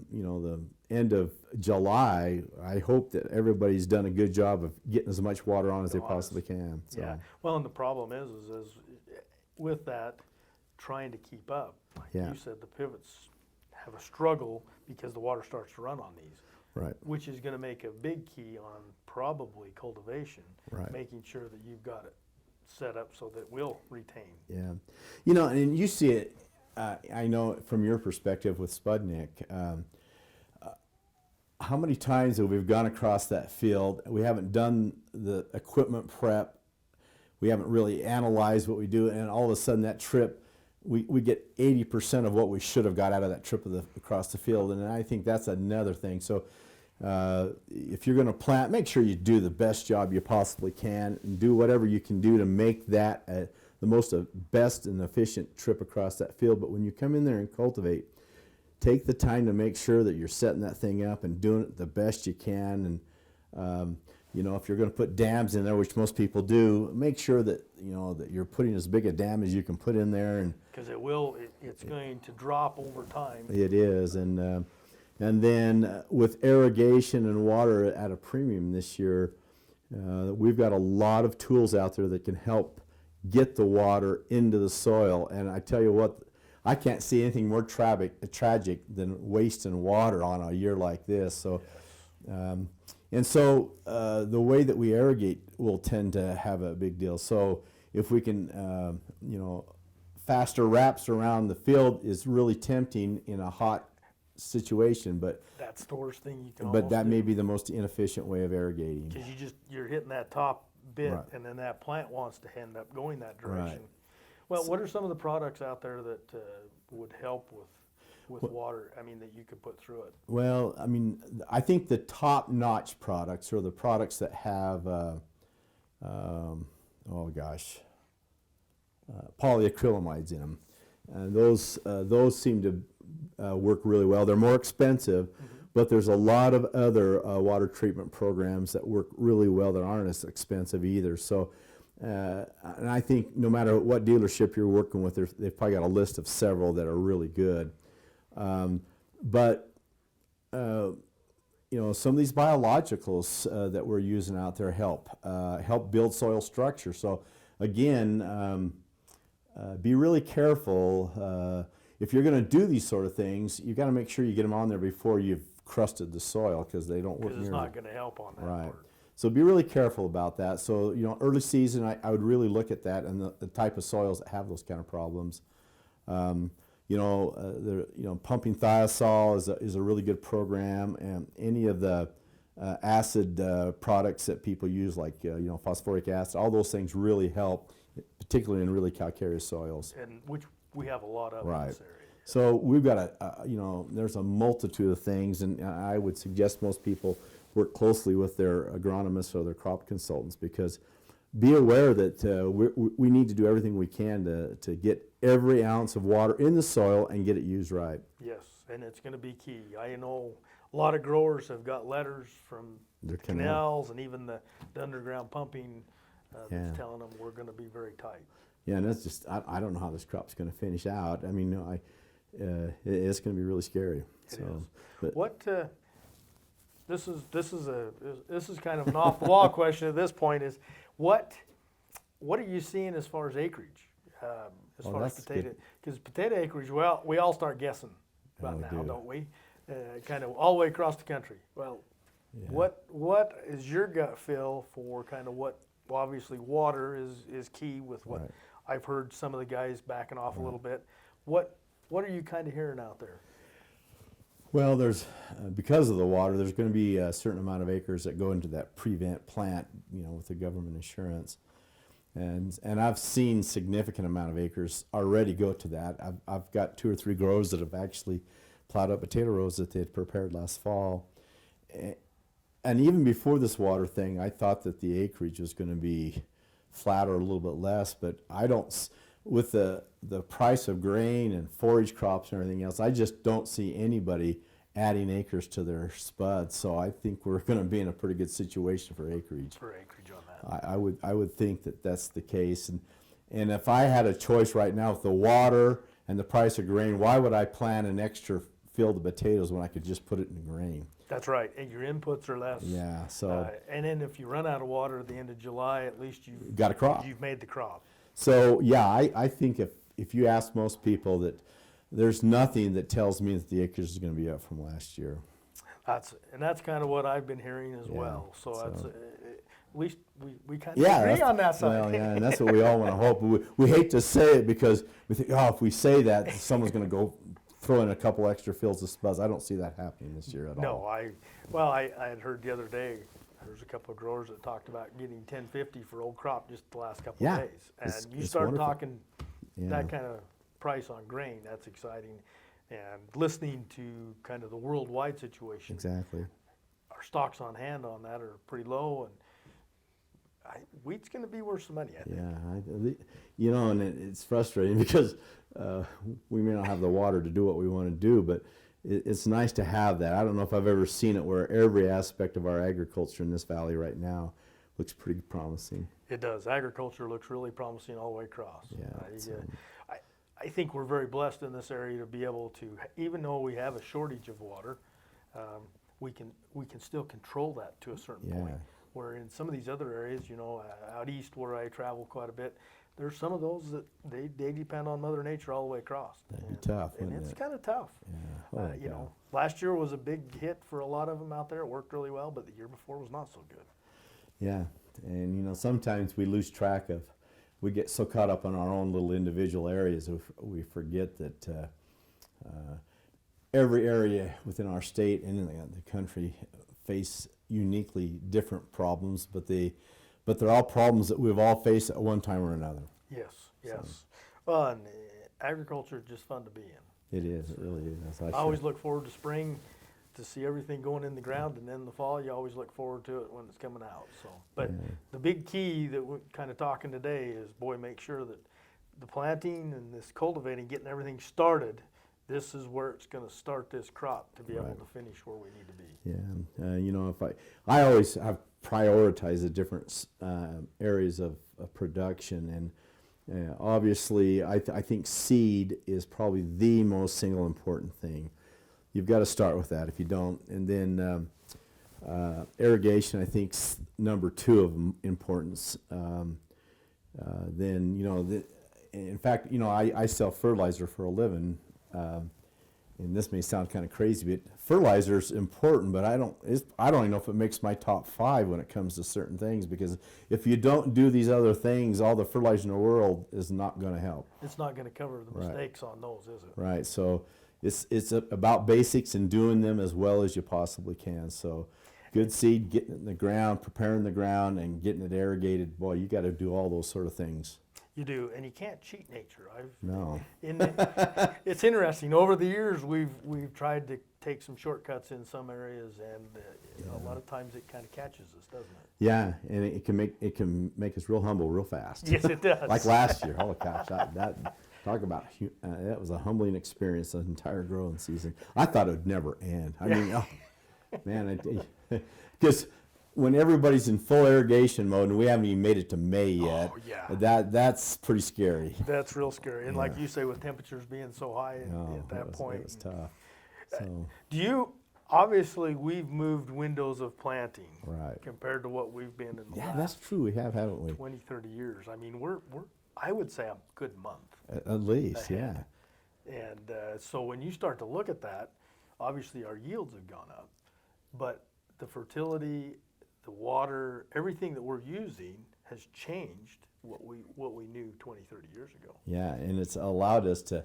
end of July, I hope that everybody's done a good job of getting as much water on as they possibly can. So. Yeah. Well, and the problem is with that, trying to keep up. Like you said, the pivots have a struggle because the water starts to run on these. Right. Which is going to make a big key on probably cultivation. Right. Making sure that you've got it set up so that it will retain. Yeah. And you see it, I know from your perspective with Spudnik, how many times have we gone across that field, we haven't done the equipment prep, we haven't really analyzed what we do, and all of a sudden that trip, we get 80% of what we should have got out of that trip across the field, and I think that's another thing. So if you're going to plant, make sure you do the best job you possibly can, and do whatever you can do to make that the most best and efficient trip across that field. But when you come in there and cultivate, take the time to make sure that you're setting that thing up and doing it the best you can. And if you're going to put dams in there, which most people do, make sure that that you're putting as big a dam as you can put in there. And because it's going to drop over time. It is, and then with irrigation and water at a premium this year, we've got a lot of tools out there that can help get the water into the soil. And I tell you what, I can't see anything more tragic than wasting water on a year like this. So, and so the way that we irrigate will tend to have a big deal. So if we can, faster wraps around the field is really tempting in a hot situation, but that storage thing you can. But that may be the most inefficient way of irrigating. Because you're hitting that top bit, Right. and then that plant wants to end up going that direction. Right. Well, what are some of the products out there that would help with water? I mean, that you could put through it. Well, I mean, I think the top-notch products are the products that have, polyacrylamides in them, and those seem to work really well. They're more expensive, but there's a lot of other water treatment programs that work really well that aren't as expensive either. So. And I think no matter what dealership you're working with, they've probably got a list of several that are really good. But some of these biologicals that we're using out there help build soil structure. So again, be really careful. If you're going to do these sort of things, you've got to make sure you get them on there before you've crusted the soil, because they don't work. Because it's not going to help on that part. So be really careful about that. So, early season, I would really look at that and the type of soils that have those kind of problems. Pumping thiazole is a really good program, and any of the acid products that people use, like phosphoric acid, all those things really help, particularly in really calcareous soils. And which we have a lot of Right. in this area. So we've got there's a multitude of things, and I would suggest most people work closely with their agronomists or their crop consultants, because be aware that we need to do everything we can to get every ounce of water in the soil and get it used right. Yes, and it's going to be key. I know a lot of growers have got letters from Their canals and even the underground pumping Yeah. that's telling them we're going to be very tight. Yeah, and that's just, I don't know how this crop's going to finish out. I mean, it's going to be really scary. It So, is. but What this is kind of an off the wall question at this point, is what are you seeing as far as acreage, as Oh, far as that's potato? good. Because potato acreage, well, we all start guessing about we now, do. don't we? Kind of all the way across the country. Well, Yeah. what is your gut feel for kind of what? Well, obviously water is key with what Right. I've heard some of the guys backing off a little bit. What are you kind of hearing out there? Well, there's because of the water, there's going to be a certain amount of acres that go into that prevent plant, with the government insurance, and I've seen significant amount of acres already go to that. I've got 2 or 3 growers that have actually plowed up potato rows that they had prepared last fall, and even before this water thing, I thought that the acreage was going to be flat or a little bit less, but I don't. With the price of grain and forage crops and everything else, I just don't see anybody adding acres to their spuds. So I think we're going to be in a pretty good situation for acreage. For acreage on that. I would think that that's the case. And if I had a choice right now with the water and the price of grain, why would I plant an extra field of potatoes when I could just put it in the grain? That's right, and your inputs are less. Yeah. So And then if you run out of water at the end of July, at least you've got a crop. You've made the crop. So yeah, I think if you ask most people, that there's nothing that tells me that the acres is going to be up from last year. That's kind of what I've been hearing as Yeah, well. So that's so- at least we kind of Yeah, agree that's- on that side. Well, yeah, and that's what we all want to hope. We hate to say it because we think, if we say that, someone's going to go throw in a couple extra fields of spuds. I don't see that happening this year at No, all. I had heard the other day. There's a couple of growers that talked about getting 1050 for old crop just the last couple Yeah, of days, and it's- you it's start wonderful. talking Yeah. that kind of price on grain. That's exciting, and listening to kind of the worldwide situation. Exactly. Our stocks on hand on that are pretty low, and wheat's going to be worth some money, I think. Yeah, and it's frustrating because we may not have the water to do what we want to do, but it's nice to have that. I don't know if I've ever seen it where every aspect of our agriculture in this valley right now looks pretty promising. It does. Agriculture looks really promising all the way across. Yeah, I think we're very blessed in this area to be able to, even though we have a shortage of water, we can still control that to a certain point. Yeah. Where in some of these other areas, out east where I travel quite a bit, there's some of those that they depend on Mother Nature all the way across. That'd be tough, and wouldn't it's it? kind of tough. Yeah. Oh, You yeah. know, last year was a big hit for a lot of them out there. It worked really well, but the year before was not so good. Yeah, and sometimes we lose track of, we get so caught up on our own little individual areas, we forget that every area within our state and in the country face uniquely different problems, but they're all problems that we've all faced at one time or another. Yes, yes. Well, and agriculture is just fun to be in. It is, it really is. I always look forward to spring to see everything going in the ground, and then in the fall you always look forward to it when it's coming out. So, but the big key that we're kind of talking today is, boy, make sure that the planting and this cultivating, getting everything started, this is where it's going to start this crop to be able to finish where we need to be. Yeah, if I always have prioritized the different areas of production, and obviously I think seed is probably the most single important thing. You've got to start with that if you don't, and then irrigation I think number 2 of importance. Then in fact I sell fertilizer for a living. and this may sound kind of crazy, but fertilizer is important, but I don't even know if it makes my top 5 when it comes to certain things, because if you don't do these other things, all the fertilizer in the world is not going to help. It's not going to cover the mistakes on those, is it? Right. So it's about basics and doing them as well as you possibly can. So good seed, getting it in the ground, preparing the ground, and getting it irrigated. Boy, you got to do all those sort of things. You do, and you can't cheat nature. No. It's interesting. Over the years, we've tried to take some shortcuts in some areas, and a lot of times it kind of catches us, doesn't it? Yeah, and it can make us real humble real fast. Yes, it does. Like last year. Oh gosh, that talk about that was a humbling experience. The entire growing season. I thought it would never end. I mean, oh, man, because when everybody's in full irrigation mode and we haven't even made it to May yet, that's pretty scary. That's real scary. And like you say, with temperatures being so high at that point. It was tough. So. Obviously, we've moved windows of planting Right. compared to what we've been in the last that's true. We have, haven't we? 20, 30 years. I mean, we're I would say a good month. At least, ahead. And so when you start to look at that, obviously our yields have gone up, but the fertility, the water, everything that we're using has changed what we knew 20, 30 years ago. Yeah, and it's allowed us to,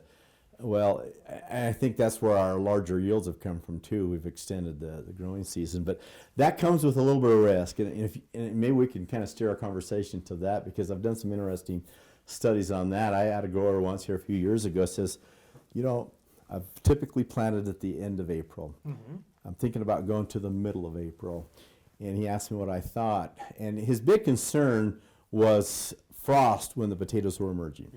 well, I think that's where our larger yields have come from too. We've extended the growing season, but that comes with a little bit of risk. And maybe we can kind of steer our conversation to that, because I've done some interesting studies on that. I had a grower once here a few years ago says, I've typically planted at the end of April. Mm-hmm. I'm thinking about going to the middle of April. And he asked me what I thought. And his big concern was frost when the potatoes were emerging,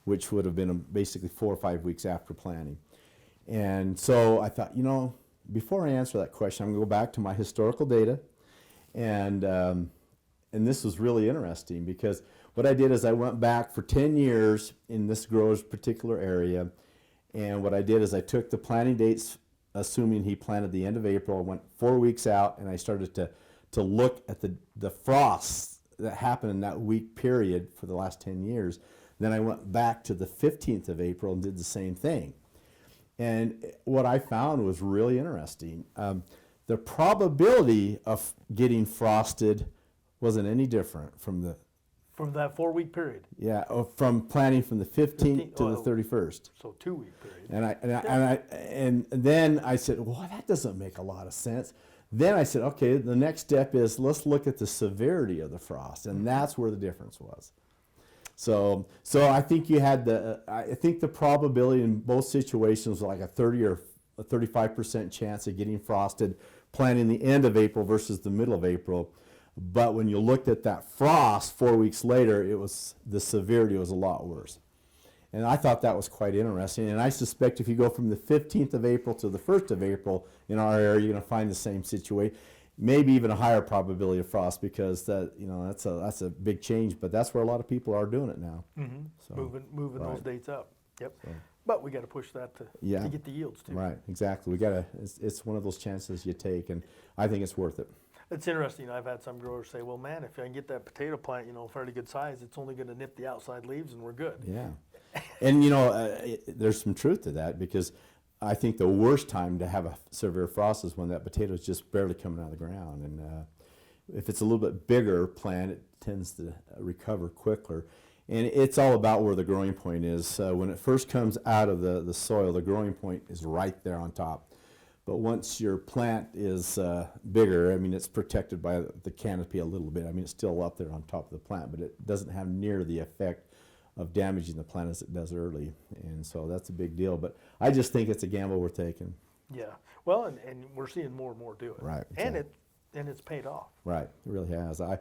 which would have been basically 4 or 5 weeks after planting. And so I thought, before I answer that question, I'm going to go back to my historical data. And this was really interesting, because what I did is I went back for 10 years in this grower's particular area. And what I did is I took the planting dates, assuming he planted the end of April, I went 4 weeks out, and I started to look at the frosts that happened in that week period for the last 10 years. Then I went back to the 15th of April and did the same thing. And what I found was really interesting. The probability of getting frosted wasn't any different from that 4 week period. Yeah, from planting from the 15th to the 31st. So 2 week period. And then I said, well, that doesn't make a lot of sense. Then I said, okay, the next step is let's look at the severity of the frost, and that's where the difference was. So I think you had I think the probability in both situations was like a 30 or a 35% chance of getting frosted planting the end of April versus the middle of April. But when you looked at that frost 4 weeks later, the severity was a lot worse. And I thought that was quite interesting. And I suspect if you go from the 15th of April to the 1st of April in our area, you're going to find the same situation. Maybe even a higher probability of frost, because that's a big change. But that's where a lot of people are doing it now. Mm-hmm. So, moving those dates up. Yep. So. But we got to push that to get the yields too. Right. Exactly. We got to. It's one of those chances you take, and I think it's worth it. It's interesting. I've had some growers say, well, man, if I can get that potato plant, fairly good size, it's only going to nip the outside leaves and we're good. Yeah. And, there's some truth to that, because I think the worst time to have a severe frost is when that potato is just barely coming out of the ground. And if it's a little bit bigger plant, it tends to recover quicker. And it's all about where the growing point is. When it first comes out of the soil, the growing point is right there on top. But once your plant is bigger, it's protected by the canopy a little bit. It's still up there on top of the plant, but it doesn't have near the effect of damaging the plant as it does early. And so that's a big deal. But I just think it's a gamble we're taking. Yeah. Well, and we're seeing more and more do it. Right. Exactly. And it's paid off. Right. It really has. I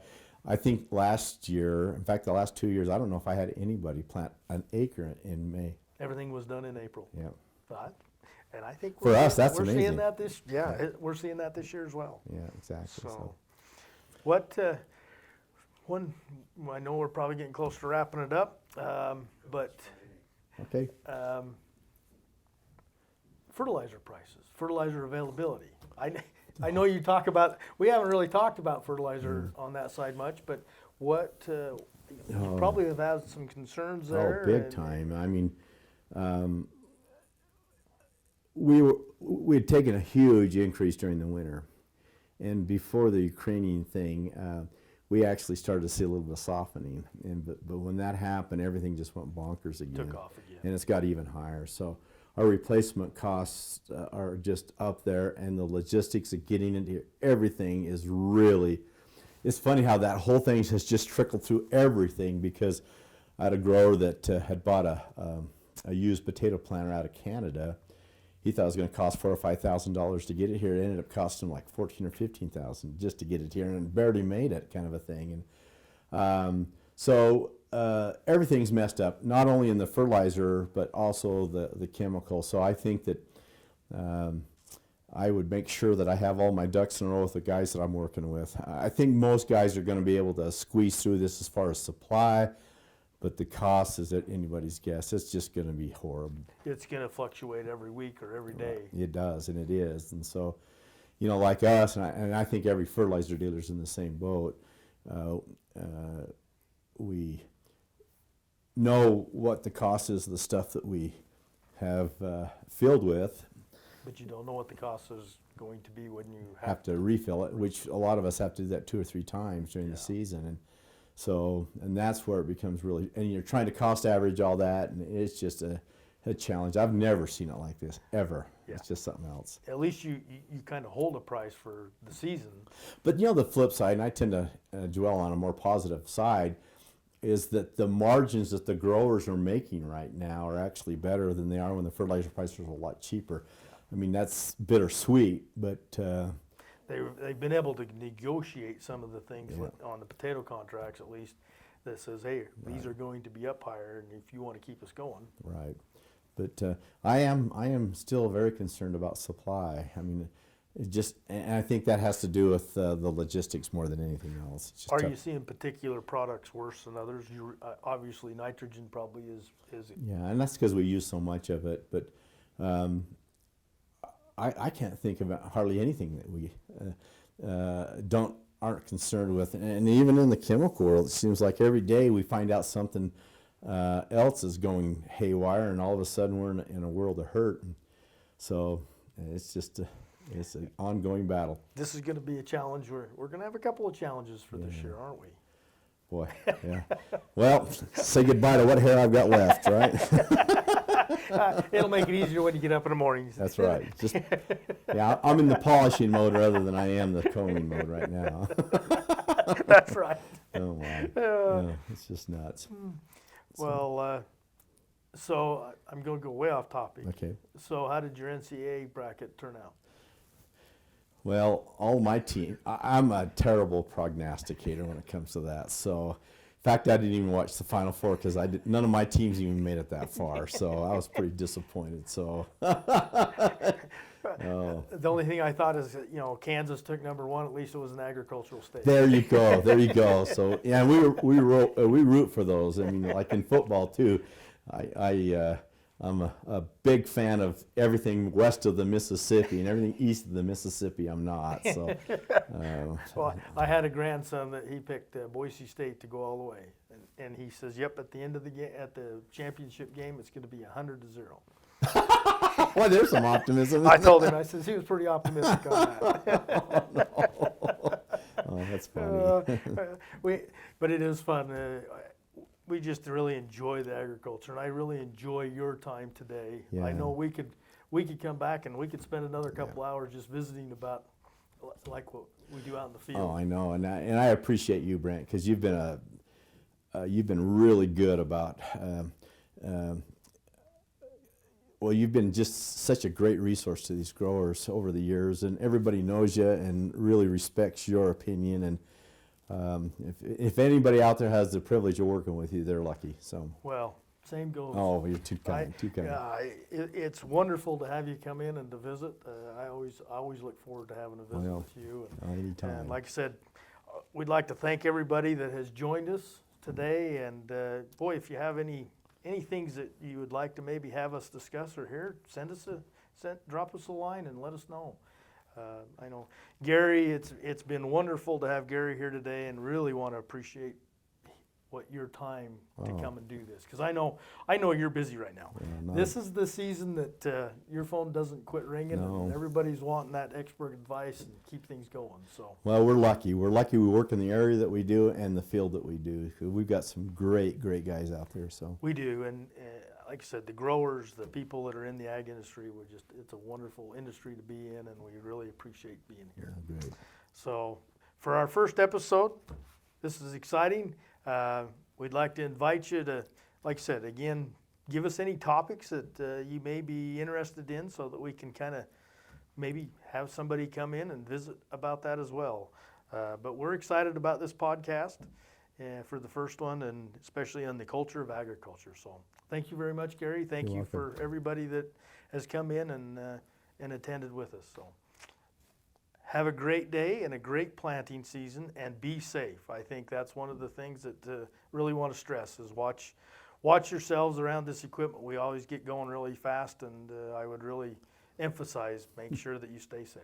think last year, in fact, the last 2 years, I don't know if I had anybody plant an acre in May. Everything was done in April. Yeah. And I think for us, that's we're amazing. Seeing that we're seeing that this year as well. Yeah, exactly. So. What one? I know we're probably getting close to wrapping it up, but okay. Fertilizer prices, fertilizer availability. I know you talk about. We haven't really talked about fertilizer on that side much, but what? You probably have had some concerns there. Oh, big time. we had taken a huge increase during the winter, and before the Ukrainian thing, we actually started to see a little bit of softening. But when that happened, everything just went bonkers again. Took off again. And it's got even higher. So our replacement costs are just up there, and the logistics of getting into here, everything is really. It's funny how that whole thing has just trickled through everything, because I had a grower that had bought a used potato planter out of Canada. He thought it was going to cost $4,000 or $5,000 to get it here. It ended up costing him like $14,000 or $15,000 just to get it here, and barely made it, kind of a thing. And so everything's messed up, not only in the fertilizer but also the chemical. So I think that I would make sure that I have all my ducks in a row with the guys that I'm working with. I think most guys are going to be able to squeeze through this as far as supply. But the cost is at anybody's guess. It's just going to be horrible. It's going to fluctuate every week or every day. It does, and it is. And so, like us, and I think every fertilizer dealer's in the same boat. We know what the cost is of the stuff that we have filled with. But you don't know what the cost is going to be when you have to refill it, which a lot of us have to do that 2 or 3 times during the season. And that's where it becomes really, and you're trying to cost average all that, and it's just a challenge. I've never seen it like this, ever. Yeah. It's just something else. At least you kind of hold a price for the season. But the flip side, and I tend to dwell on a more positive side, is that the margins that the growers are making right now are actually better than they are when the fertilizer prices are a lot cheaper. I mean, that's bittersweet, but... They've been able to negotiate some of the things on the potato contracts, at least, that says, hey, these are going to be up higher, and if you want to keep us going. Right. But I am still very concerned about supply. I mean, and I think that has to do with the logistics more than anything else. It's just Are tough. you seeing particular products worse than others? Obviously, nitrogen probably is. Yeah, and that's because we use so much of it. But I can't think of hardly anything that we aren't concerned with. And even in the chemical world, it seems like every day we find out something else is going haywire, and all of a sudden we're in a world of hurt. And so it's just it's an ongoing battle. This is going to be a challenge. We're going to have a couple of challenges for this year, aren't we? Boy, yeah. Well, say goodbye to what hair I've got left, right? It'll make it easier when you get up in the mornings. That's right. I'm in the polishing mode rather than I am the combing mode right now. That's right. Oh my! No, it's just nuts. Well, so I'm going to go way off topic. Okay. So how did your NCAA bracket turn out? Well, all my team, I'm a terrible prognosticator when it comes to that. So, in fact, I didn't even watch the Final Four because none of my teams even made it that far. So I was pretty disappointed. So, The only thing I thought is, Kansas took @1. At least it was an agricultural state. There you go. There you go. So yeah, we root for those. I mean, like in football too. I'm a big fan of everything west of the Mississippi, and everything east of the Mississippi I'm not. So, Well, I had a grandson that he picked Boise State to go all the way, and he says, "Yep, at the end of the game, at the championship game, it's going to be 100-0." Well, there's some optimism. I told him. I said he was pretty optimistic on that. Oh, that's funny. But it is fun. We just really enjoy the agriculture, and I really enjoy your time today. Yeah. I know we could come back and we could spend another couple hours just visiting about like what we do out in the field. Oh, I know, and I appreciate you, Brent, because you've been really good about. You've been just such a great resource to these growers over the years, and everybody knows you and really respects your opinion. And if anybody out there has the privilege of working with you, they're lucky. So. Well, same goes. Oh, you're too kind. Too kind. It's wonderful to have you come in and to visit. I always look forward to having a visit with you. Anytime. And like I said, we'd like to thank everybody that has joined us today. And boy, if you have any things that you would like to maybe have us discuss or hear, drop us a line and let us know. I know Gary, it's been wonderful to have Gary here today, and really want to appreciate your time to Oh. come and do this, because I know you're busy right now. Yeah, no. This is the season that your phone doesn't quit ringing, No. and everybody's wanting that expert advice and keep things going. So Well, we're lucky. We're lucky we work in the area that we do and the field that we do. 'Cause we've got some great guys out there. So we do, and like I said, the growers, the people that are in the ag industry, it's a wonderful industry to be in, and we really appreciate being here. yeah, great. So for our first episode, this is exciting. We'd like to invite you to, like I said, again, give us any topics that you may be interested in, so that we can kind of maybe have somebody come in and visit about that as well. But we're excited about this podcast for the first one, and especially on the culture of agriculture. So thank you very much, Gary. Thank You're you welcome. for everybody that has come in and attended with us. So have a great day and a great planting season, and be safe. I think that's one of the things that really want to stress is watch yourselves around this equipment. We always get going really fast, and I would really emphasize make sure that you stay safe.